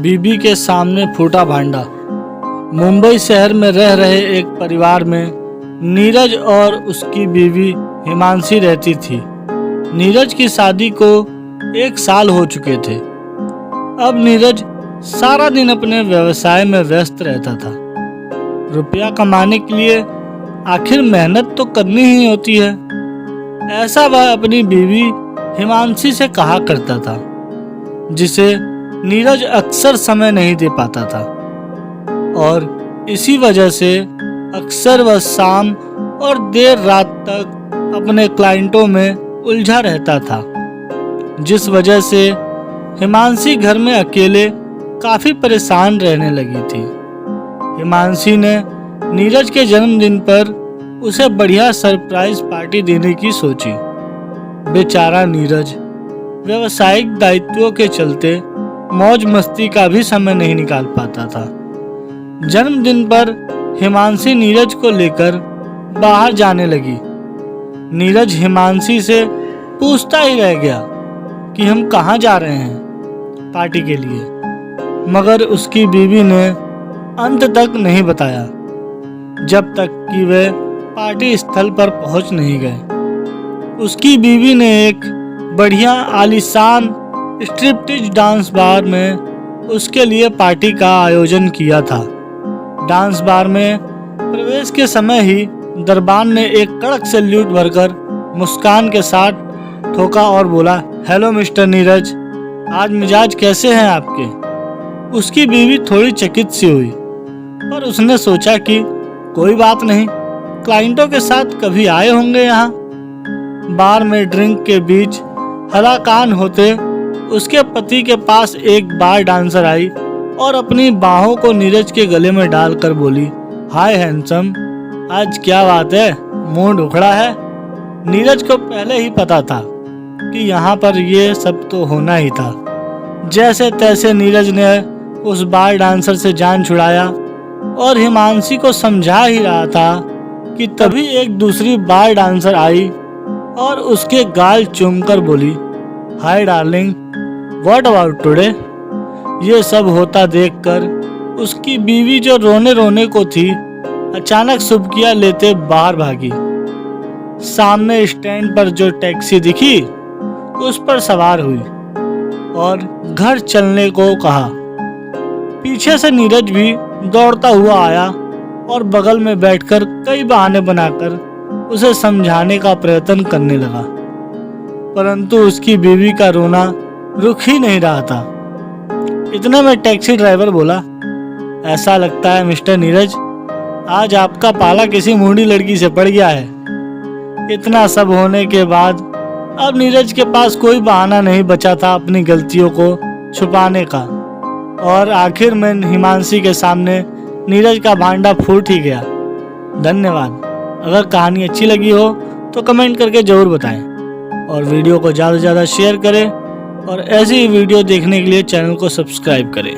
बीबी के सामने फूटा भांडा। मुंबई शहर में रह रहे एक परिवार में नीरज और उसकी बीवी हिमांशी रहती थी। नीरज की शादी को 1 साल हो चुके थे। अब नीरज सारा दिन अपने व्यवसाय में व्यस्त रहता था। रुपया कमाने के लिए आखिर मेहनत तो करनी ही होती है, ऐसा वह अपनी बीवी हिमांशी से कहा करता था, जिसे नीरज अक्सर समय नहीं दे पाता था और इसी वजह से अक्सर वह शाम और देर रात तक अपने क्लाइंटों में उलझा रहता था, जिस वजह से हिमांशी घर में अकेले काफ़ी परेशान रहने लगी थी। हिमांशी ने नीरज के जन्मदिन पर उसे बढ़िया सरप्राइज पार्टी देने की सोची। बेचारा नीरज व्यावसायिक दायित्वों के चलते मौज मस्ती का भी समय नहीं निकाल पाता था। जन्मदिन पर हिमांशी नीरज को लेकर बाहर जाने लगी। नीरज हिमांशी से पूछता ही रह गया कि हम कहाँ जा रहे हैं पार्टी के लिए, मगर उसकी बीवी ने अंत तक नहीं बताया जब तक कि वे पार्टी स्थल पर पहुंच नहीं गए। उसकी बीवी ने एक बढ़िया आलीशान स्ट्रिपटीज डांस बार में उसके लिए पार्टी का आयोजन किया था। डांस बार में प्रवेश के समय ही दरबान ने एक कड़क सैल्यूट भरकर मुस्कान के साथ ठोका और बोला, हेलो मिस्टर नीरज, आज मिजाज कैसे हैं आपके। उसकी बीवी थोड़ी चकित सी हुई, पर उसने सोचा कि कोई बात नहीं, क्लाइंटों के साथ कभी आए होंगे यहाँ। बार में ड्रिंक के बीच हलाकान होते उसके पति के पास एक बार डांसर आई और अपनी बाहों को नीरज के गले में डालकर बोली, हाय हैंडसम, आज क्या बात है, मूड उखड़ा है। नीरज को पहले ही पता था कि यहाँ पर ये सब तो होना ही था। जैसे तैसे नीरज ने उस बार डांसर से जान छुड़ाया और हिमांशी को समझा ही रहा था कि तभी एक दूसरी बार डांसर आई और उसके गाल चूमकर बोली, hi darling, what about today. ये सब होता देखकर उसकी बीवी जो रोने रोने को थी, अचानक सुबकियां लेते बाहर भागी। सामने स्टैंड पर जो टैक्सी दिखी उस पर सवार हुई और घर चलने को कहा। पीछे से नीरज भी दौड़ता हुआ आया और बगल में बैठकर कई बहाने बनाकर उसे समझाने का प्रयत्न करने लगा, परंतु उसकी बीवी का रोना रुक ही नहीं रहा था। इतने में टैक्सी ड्राइवर बोला, ऐसा लगता है मिस्टर नीरज, आज आपका पाला किसी मूढ़ी लड़की से पड़ गया है। इतना सब होने के बाद अब नीरज के पास कोई बहाना नहीं बचा था अपनी गलतियों को छुपाने का, और आखिर में हिमांशी के सामने नीरज का भांडा फूट ही गया। धन्यवाद। अगर कहानी अच्छी लगी हो तो कमेंट करके ज़रूर बताएं और वीडियो को ज़्यादा से ज़्यादा शेयर करें और ऐसी ही वीडियो देखने के लिए चैनल को सब्सक्राइब करें।